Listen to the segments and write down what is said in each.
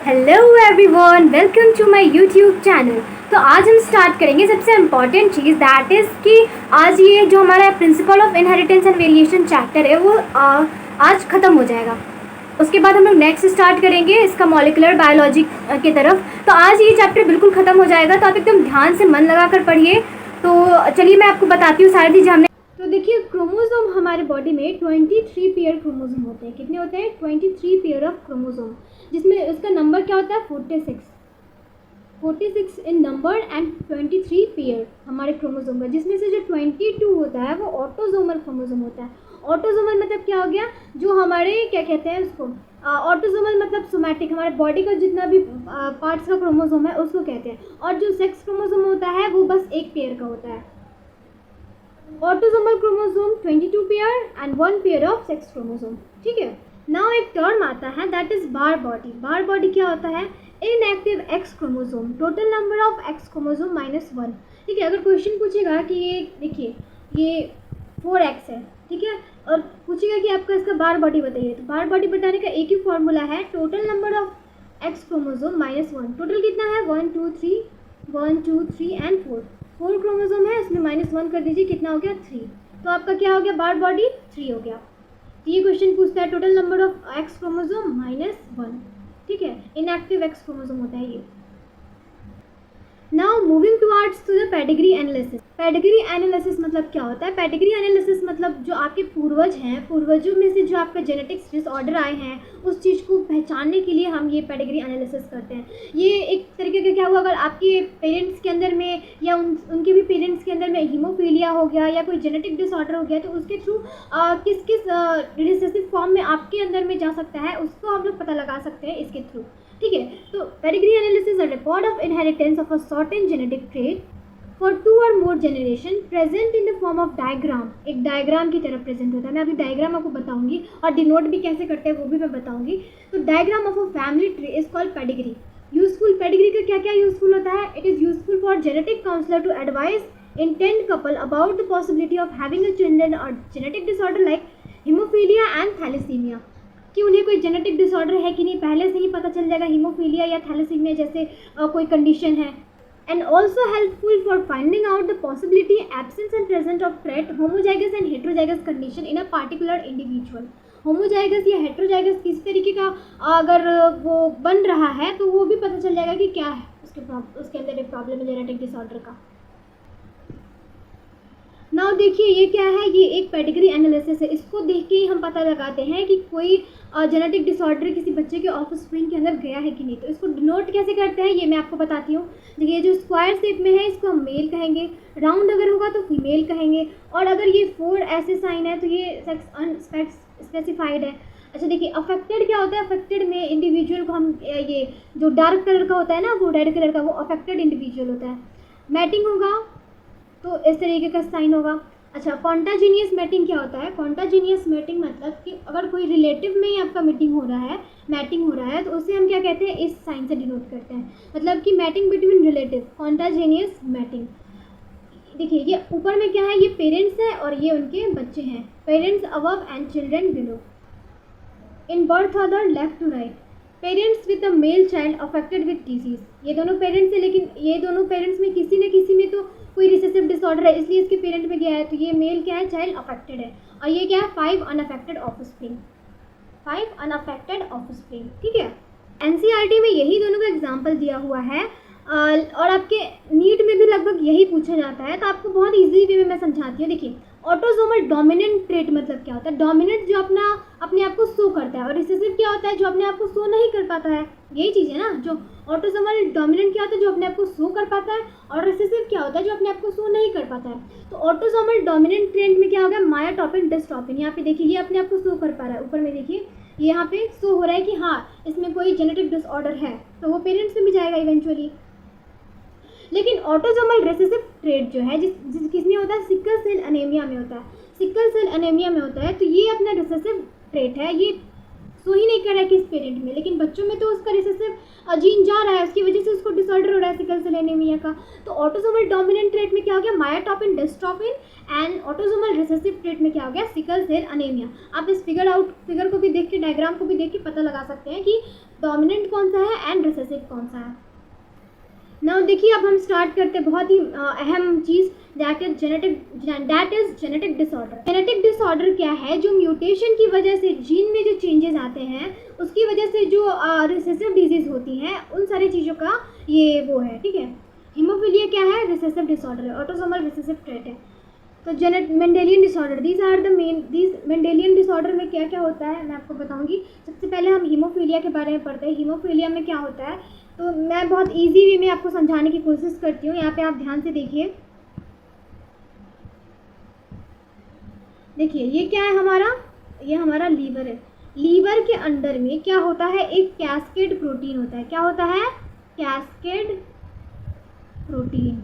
Hello everyone, welcome to my YouTube channel. तो आज हम स्टार्ट करेंगे सबसे इम्पॉर्टेंट चीज़, दैट इज़ कि आज ये जो हमारा principle of inheritance and variation chapter है वो आज ख़त्म हो जाएगा। उसके बाद हम लोग नेक्स्ट स्टार्ट करेंगे इसका मॉलिकुलर बायोलॉजी की तरफ। तो आज ये चैप्टर बिल्कुल ख़त्म हो जाएगा, तो आप एकदम ध्यान से मन लगा कर पढ़िए। तो चलिए मैं आपको बताती हूँ सारी चीज़ें हमने। तो देखिए, क्रोमोसोम हमारे बॉडी में 23 पेयर क्रोमोसोम होते हैं। कितने होते हैं? 23 पेयर ऑफ क्रोमोसोम, जिसमें उसका नंबर क्या होता है? 46 इन नंबर एंड 23 पेयर हमारे क्रोमोसोम का, जिसमें से जो 22 होता है वो ऑटोसोमल क्रोमोसोम होता है। ऑटोसोमल मतलब क्या हो गया? जो हमारे क्या कहते हैं उसको, ऑटोसोमल मतलब सोमैटिक, हमारे बॉडी का जितना भी पार्ट्स का क्रोमोसोम है उसको कहते हैं। और जो सेक्स क्रोमोसोम होता है वो बस एक पेयर का होता है। Autosomal chromosome 22 pair and 1 pair of sex chromosome. ठीक है, नाउ एक टर्म आता है that is bar body. Bar body क्या होता है? Inactive X chromosome, total number of X chromosome -1। ठीक है, अगर क्वेश्चन पूछेगा कि ये देखिए ये 4x है, ठीक है, और पूछेगा कि आपका इसका बार बॉडी बताइए, तो बार बॉडी बताने का एक ही फॉर्मूला है, total number of X chromosome -1। Total कितना है? 1 2 3 एंड 4 क्रोमोसोम है, इसमें -1 कर दीजिए, कितना हो गया? 3। तो आपका क्या हो गया? बार बॉडी 3 हो गया। तो ये क्वेश्चन पूछता है total number of X chromosome -1। ठीक है, इनएक्टिव एक्स क्रोमोसोम होता है ये। Now moving towards to the pedigree analysis. Pedigree analysis मतलब क्या होता है? पेडिग्री एनालिसिस मतलब जो आपके पूर्वज हैं, पूर्वजों में से जो आपका जेनेटिक्स डिसऑर्डर आए हैं, उस चीज़ को पहचानने के लिए हम ये पेडिग्री एनालिसिस करते हैं। ये एक तरीके का क्या हुआ, अगर आपके पेरेंट्स के अंदर में या उनके भी पेरेंट्स के अंदर में हीमोफीलिया हो गया या कोई जेनेटिक डिसऑर्डर हो गया, तो उसके थ्रू किस किस रिसेसिव फॉर्म में आपके अंदर में जा सकता है उसको हम लोग पता लगा सकते हैं इसके थ्रू। ठीक है, तो pedigree analysis a record of inheritance of a certain genetic trait for 2 और more generation present in the form of diagram. एक डायग्राम की तरह प्रेजेंट होता है। मैं अभी डायग्राम आपको बताऊंगी और डिनोट भी कैसे करते हैं वो भी मैं बताऊंगी। तो diagram of a family tree is called pedigree. Useful, pedigree का क्या क्या यूजफुल होता है? It is useful for genetic counsellor to advise intend couple about the possibility of having a children और genetic disorder like haemophilia and thalassemia, कि उन्हें कोई genetic disorder है कि नहीं पहले से ही पता चल जाएगा, हीमोफीलिया या थैलेसीमिया जैसे कोई कंडीशन है। And also helpful for finding out the possibility absence and present of trait homozygous and heterozygous condition in a particular individual. Homozygous या हेट्रोजाइगस किस तरीके का अगर वो बन रहा है तो वो भी पता चल जाएगा कि क्या है उसके अंदर एक प्रॉब्लम है जेनेटिक डिसऑर्डर का। नाउ देखिए ये क्या है? ये एक पेडिग्री एनालिसिस है। इसको देख के ही हम पता लगाते हैं कि कोई जेनेटिक डिसऑर्डर किसी बच्चे के ऑफस्प्रिंग के अंदर गया है कि नहीं। तो इसको डिनोट कैसे करते हैं ये मैं आपको बताती हूँ। देखिए, जो स्क्वायर शेप में है इसको हम मेल कहेंगे, राउंड अगर होगा तो फीमेल कहेंगे, और अगर ये 4 ऐसे साइन है तो ये सेक्स अनस्पेसिफाइड है। अच्छा देखिए, अफेक्टेड क्या होता है? अफेक्टेड में इंडिविजुअल को हम ये जो डार्क कलर का होता है ना, वो रेड कलर का, वो अफेक्टेड इंडिविजुअल होता है। मैटिंग होगा तो इस तरीके का साइन होगा। अच्छा, कॉन्टाजीनियस मैटिंग क्या होता है? कॉन्टाजीनियस मैटिंग मतलब कि अगर कोई रिलेटिव में ही आपका मैटिंग हो रहा है तो उसे हम क्या कहते हैं? इस साइन से डिनोट करते हैं, मतलब कि मैटिंग बिटवीन रिलेटिव, कॉन्टाजीनियस मैटिंग। देखिए ये ऊपर में क्या है? ये पेरेंट्स हैं और ये उनके बच्चे हैं, parents above and children below. In birth order left to right, parents with a male child affected with disease. ये दोनों पेरेंट्स हैं, लेकिन ये दोनों पेरेंट्स में किसी न किसी में तो कोई रिसेसिव डिसऑर्डर है, इसलिए इसके पेरेंट में गया है, तो ये मेल क्या है? चाइल्ड अफेक्टेड है। और ये क्या है? 5 अनअफेक्टेड ऑफस्प्रिंग, 5 अनअफेक्टेड ऑफस्प्रिंग। ठीक है, एनसीईआरटी में यही दोनों का एग्जाम्पल दिया हुआ है और आपके नीट में भी लगभग यही पूछा जाता है, तो आपको बहुत ईजी वे में मैं समझाती हूँ। देखिए, ऑटोसोमल डोमिनेंट ट्रेट मतलब क्या होता है? डोमिनेंट जो अपने आप को शो करता है, और रिसेसिव क्या होता है? जो अपने आप को शो नहीं कर पाता है। यही चीज़ है ना, जो ऑटोसोमल डोमिनेंट क्या होता है? जो अपने आप को शो कर पाता है, और रिसेसिव क्या होता है? जो अपने आप को शो नहीं कर पाता है। तो ऑटोसोमल डोमिनेंट ट्रेट में क्या होगा? मायोटॉपिन डिस्ट्रॉफिन। यहाँ पे देखिए, ये अपने आप को शो कर पा रहा है, ऊपर में देखिए यहाँ पे शो हो रहा है कि हाँ इसमें कोई जेनेटिक डिसऑर्डर है, तो वो पेरेंट्स में भी जाएगा इवेंचुअली। लेकिन ऑटोसोमल रिसेसिव ट्रेट जो है जिस किसमें होता है? सिकल सेल एनीमिया में होता है। सिकल सेल एनीमिया में होता है, तो ये अपना रिसेसिव ट्रेट है, ये शो ही नहीं कर रहा है किस पेरेंट में, लेकिन बच्चों में तो उसका रिसेसिव जीन जा रहा है, उसकी वजह से उसको डिसऑर्डर हो रहा है सिकल सेल एनीमिया का। तो ऑटोसोमल डोमिनेंट ट्रेट में क्या हो गया? मायोटॉपिन dystrophin. And autosomal recessive trait में क्या हो गया? Sickle cell anaemia. आप इस फिगर को भी देख के, डायग्राम को भी देख के पता लगा सकते हैं कि डोमिनेंट कौन सा है एंड रिसेसिव कौन सा है। नाउ देखिए अब हम स्टार्ट करते हैं बहुत ही अहम चीज़, that is genetic disorder. Genetic disorder क्या है? जो म्यूटेशन की वजह से जीन में जो चेंजेस आते हैं उसकी वजह से जो रिसेसिव डिजीज होती हैं उन सारी चीज़ों का ये वो है, ठीक है। हीमोफीलिया क्या है? रिसेसिव डिसऑर्डर है, ऑटोसोमल रिसेसिव ट्रेट है। तो Mendelian disorder, these are the main, these Mendelian disorder में क्या क्या होता है मैं आपको बताऊंगी। सबसे पहले हम हीमोफीलिया के बारे में पढ़ते हैं। हीमोफीलिया में क्या होता है तो मैं बहुत इजी वे में आपको समझाने की कोशिश करती हूँ। यहाँ पे आप ध्यान से देखिए, देखिए ये क्या है हमारा, ये हमारा लीवर है। लीवर के अंदर में क्या होता है? एक कैस्केड प्रोटीन होता है। क्या होता है? Cascade protein.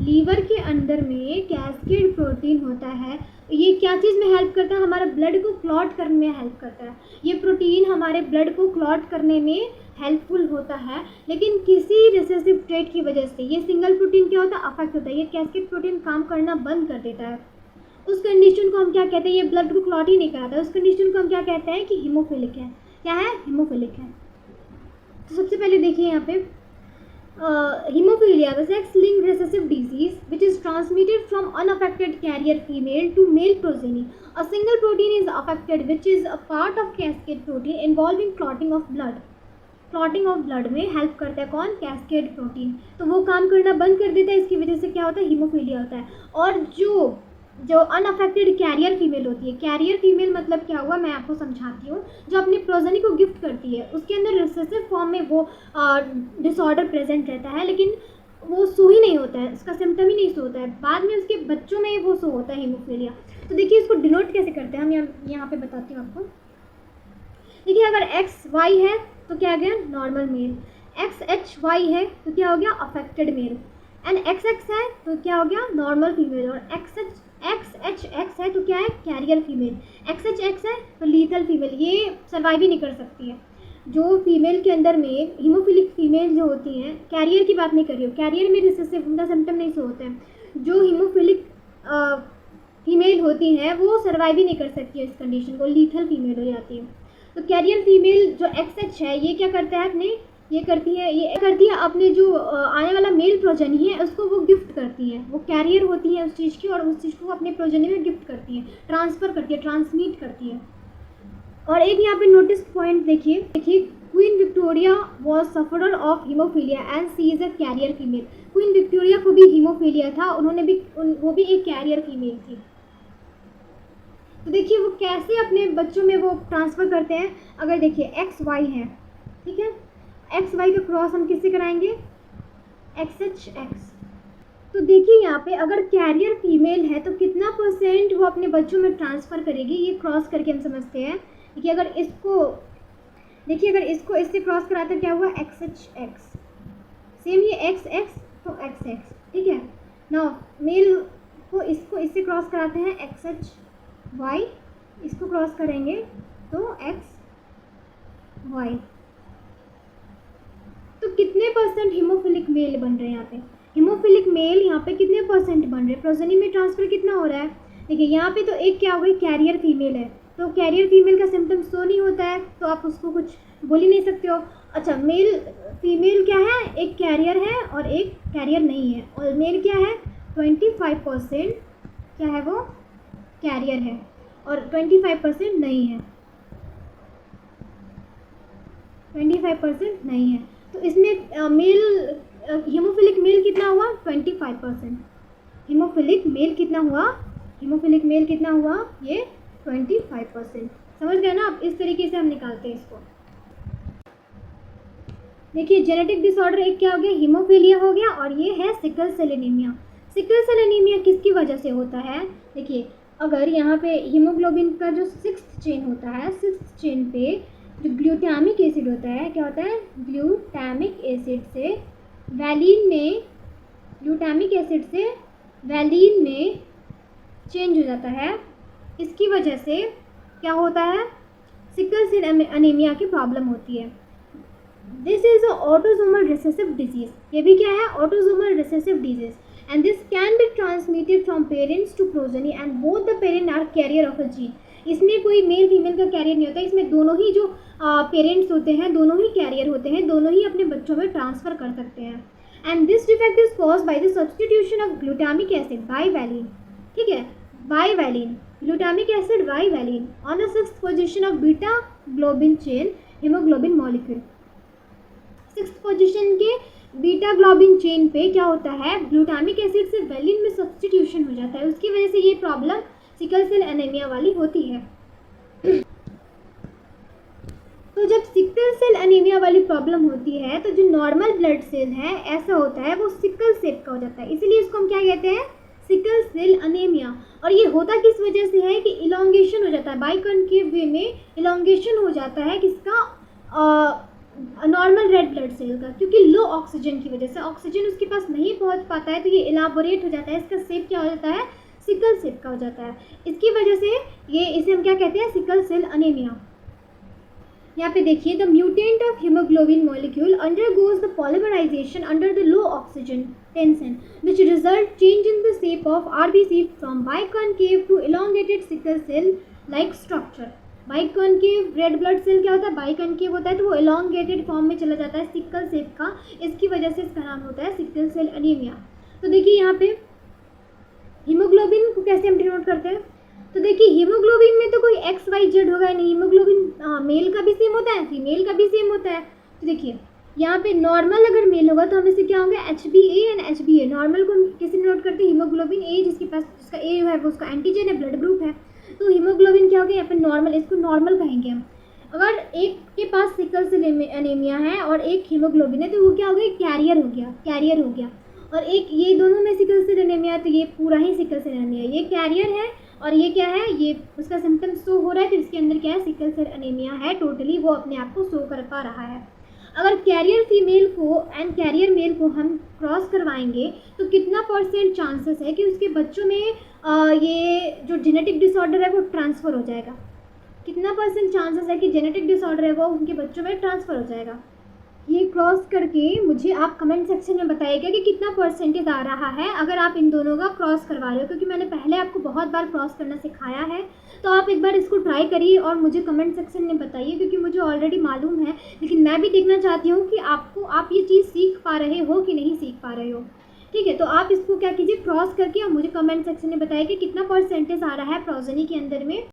लीवर के अंदर में कैस्केड प्रोटीन होता है। ये क्या चीज़ में हेल्प करता है? हमारा ब्लड को क्लॉट करने में हेल्प करता है। ये प्रोटीन हमारे ब्लड को क्लॉट करने में हेल्पफुल होता है, लेकिन किसी रिसेसिव ट्रेट की वजह से ये सिंगल प्रोटीन क्या होता है? अफेक्ट होता है। ये कैस्केड प्रोटीन काम करना बंद कर देता है। उस कंडीशन को हम क्या कहते हैं? ये ब्लड को क्लॉट ही नहीं कराता है। उस कंडीशन को हम क्या कहते हैं? कि हीमोफिलिक है। क्या है? हीमोफिलिक है। तो सबसे पहले देखिए यहाँ पे hemophilia, the sex-linked recessive disease which is transmitted from unaffected carrier female to male progeny. A single protein is affected which is a part of cascade protein involving clotting of blood. Clotting of blood में help करता है कौन? Cascade protein. तो वो काम करना बंद कर देता है, इसकी वजह से क्या होता है? हीमोफीलिया होता है। और जो अनअफेक्टेड कैरियर फीमेल होती है, कैरियर फीमेल मतलब क्या हुआ मैं आपको समझाती हूँ, जो अपनी प्रोजेनी को गिफ्ट करती है, उसके अंदर रिसेसिव फॉर्म में वो डिसऑर्डर प्रेजेंट रहता है, लेकिन वो शो ही नहीं होता है, उसका सिम्टम ही नहीं शो होता है, बाद में उसके बच्चों में वो शो होता है हीमोफीलिया। तो देखिए इसको डिनोट कैसे करते हैं, हम यहाँ पे बताती हूँ आपको। देखिए अगर XY है तो क्या आ गया? Normal mail. XHY है तो क्या हो गया? Affected mail. एंड XX है तो क्या हो गया? Normal female. और XHX है तो क्या है? Carrier female. XHX है तो लीथल फीमेल, ये सर्वाइव ही नहीं कर सकती है। जो फीमेल के अंदर में हीमोफिलिक फीमेल जो होती हैं, कैरियर की बात नहीं कर रही हो, कैरियर में रिसेसिव उनका सिम्टम नहीं शो होता है। जो हीमोफिलिक फीमेल होती हैं वो सर्वाइव ही नहीं कर सकती है इस कंडीशन को, लीथल फीमेल हो जाती है। तो कैरियर फीमेल जो XH है ये क्या करता है? अपने ये करती है अपने जो आने वाला मेल प्रोजनी है उसको वो गिफ्ट करती है। वो कैरियर होती है उस चीज़ की और उस चीज़ को अपने प्रोजनी में गिफ्ट करती है, ट्रांसफ़र करती है, ट्रांसमिट करती है। और एक यहाँ पे नोटिस पॉइंट देखिए, Queen Victoria was sufferer of haemophilia and she is a carrier female. Queen Victoria को भी हीमोफीलिया था, वो भी एक कैरियर फीमेल थी। तो देखिए वो कैसे अपने बच्चों में वो ट्रांसफ़र करते हैं। अगर देखिए XY है, ठीक है, XY का क्रॉस हम किससे कराएंगे? XHX। तो देखिए यहाँ पे अगर कैरियर फीमेल है तो कितना % वो अपने बच्चों में ट्रांसफ़र करेगी, ये क्रॉस करके हम समझते हैं। देखिए अगर इसको इससे क्रॉस कराते क्या हुआ? XHX। सेम ये XX तो XX, ठीक है ना। मेल को इससे क्रॉस कराते हैं XHY, इसको क्रॉस करेंगे तो XY। तो कितने % हीमोफिलिक मेल बन रहे हैं यहाँ पे? हीमोफिलिक मेल यहाँ पे कितने % बन रहे हैं? प्रोजेनी में ट्रांसफ़र कितना हो रहा है? देखिए यहाँ पे तो एक क्या हो गई? कैरियर फीमेल है, तो कैरियर फीमेल का सिम्टम शो नहीं होता है तो आप उसको कुछ बोल ही नहीं सकते हो। अच्छा, मेल फीमेल क्या है? एक कैरियर है और एक कैरियर नहीं है। और मेल क्या है? 25% क्या है? वो कैरियर है और 25% नहीं है, 25% नहीं है। तो इसमें मेल हीमोफिलिक मेल कितना हुआ? 25%। हीमोफिलिक मेल कितना हुआ? हीमोफिलिक मेल कितना हुआ? ये 25%। समझ गए ना आप? इस तरीके से हम निकालते हैं इसको। देखिए जेनेटिक डिसऑर्डर एक क्या हो गया? हीमोफीलिया हो गया, और ये है sickle cell anaemia. Sickle cell anaemia किसकी वजह से होता है? देखिए अगर यहाँ पे हीमोग्लोबिन का जो 6th चेन होता है, 6th चेन पे जो ग्लूटामिक एसिड होता है, क्या होता है? ग्लूटामिक एसिड से वैलीन में चेंज हो जाता है। इसकी वजह से क्या होता है? सिकल सेल एनीमिया की प्रॉब्लम होती है। This is a autosomal recessive disease. ये भी क्या है? Autosomal recessive disease. And this can be transmitted from parents to progeny and both the parent are carrier of a gene. इसमें कोई male female का कैरियर नहीं होता, इसमें दोनों ही जो पेरेंट्स होते हैं दोनों ही कैरियर होते हैं, दोनों ही अपने बच्चों में ट्रांसफ़र कर सकते हैं। And this defect is cause by the substitution of glutamic acid by valine, ठीक है, by valine, glutamic acid by valine on the 6th position of beta globin chain haemoglobin molecule. 6th position के beta globin chain पे क्या होता है, glutamic acid से valine में substitution हो जाता है, उसकी वजह से ये प्रॉब्लम सिकल सेल एनीमिया वाली होती है। तो जब सिकल सेल एनीमिया वाली प्रॉब्लम होती है तो जो नॉर्मल ब्लड सेल है ऐसा होता है वो सिकल सेल का हो जाता है, इसीलिए इसको हम क्या कहते हैं, सिकल सेल एनीमिया। और ये होता किस वजह से है कि इलोंगेशन हो जाता है, बाइकॉन्केव वे में इलोंगेशन हो जाता है किसका, नॉर्मल रेड ब्लड सेल का, क्योंकि लो ऑक्सीजन की वजह से ऑक्सीजन उसके पास नहीं पहुंच पाता है तो ये इलाबोरेट हो जाता है, इसका शेप क्या हो जाता है, सिकल सेल का हो जाता है। इसकी वजह से इसे हम क्या कहते हैं, सिकल सेल एनीमिया। यहाँ पे देखिए, the mutant of haemoglobin molecule undergoes the polymerisation under the low oxygen tension which result change in the shape of RBC from biconcave to elongated sickle cell like structure. Biconcave red blood cell क्या होता है, बाइकॉन्केव होता है तो वो elongated form में चला जाता है सिकल सेल का, इसकी वजह से इसका नाम होता है सिकल सेल एनीमिया। तो देखिए यहाँ पे हीमोग्लोबिन को कैसे हम डिनोट करते हैं, तो देखिए हीमोग्लोबिन में तो कोई XYZ होगा नहीं, हीमोग्लोबिन मेल का भी सेम होता है फीमेल का भी सेम होता है। तो देखिए यहाँ पे नॉर्मल अगर मेल होगा तो हम इसे क्या होंगे, HbA एंड HbA। नॉर्मल को हम कैसे नोट करते हैं, हीमोग्लोबिन A जिसके पास जिसका A है वो उसका एंटीजन है, ब्लड ग्रुप है, तो हीमोग्लोबिन क्या हो गया यहाँ पे नॉर्मल, इसको नॉर्मल कहेंगे हम। अगर एक के पास सिकल सेल एनीमिया है और एक हीमोग्लोबिन है तो वो क्या हो गया, कैरियर हो गया, कैरियर हो गया। और एक ये दोनों में सिकल सेल एनीमिया है तो ये पूरा ही सिकल सेल एनीमिया, ये कैरियर है और ये क्या है, ये उसका सिम्टम्स शो हो रहा है तो इसके अंदर क्या है, सिकल सेल एनीमिया है, टोटली वो अपने आप को शो कर पा रहा है। अगर कैरियर फीमेल को एंड कैरियर मेल को हम क्रॉस करवाएंगे तो कितना % चांसेस है कि उसके बच्चों में ये जो जेनेटिक डिसऑर्डर है वो ट्रांसफ़र हो जाएगा, कितना % चांसेस है कि जेनेटिक डिसऑर्डर है वो उनके बच्चों में ट्रांसफ़र हो जाएगा। ये क्रॉस करके मुझे आप कमेंट सेक्शन में बताइएगा कि कितना % आ रहा है अगर आप इन दोनों का क्रॉस करवा रहे हो, क्योंकि मैंने पहले आपको बहुत बार क्रॉस करना सिखाया है, तो आप एक बार इसको ट्राई करिए और मुझे कमेंट सेक्शन में बताइए, क्योंकि मुझे ऑलरेडी मालूम है लेकिन मैं भी देखना चाहती हूँ कि आप ये चीज़ सीख पा रहे हो कि नहीं सीख पा रहे हो। ठीक है, तो आप इसको क्या कीजिए, क्रॉस करके और मुझे कमेंट सेक्शन में बताइए कि कितना % आ रहा है प्रोजेनी के अंदर में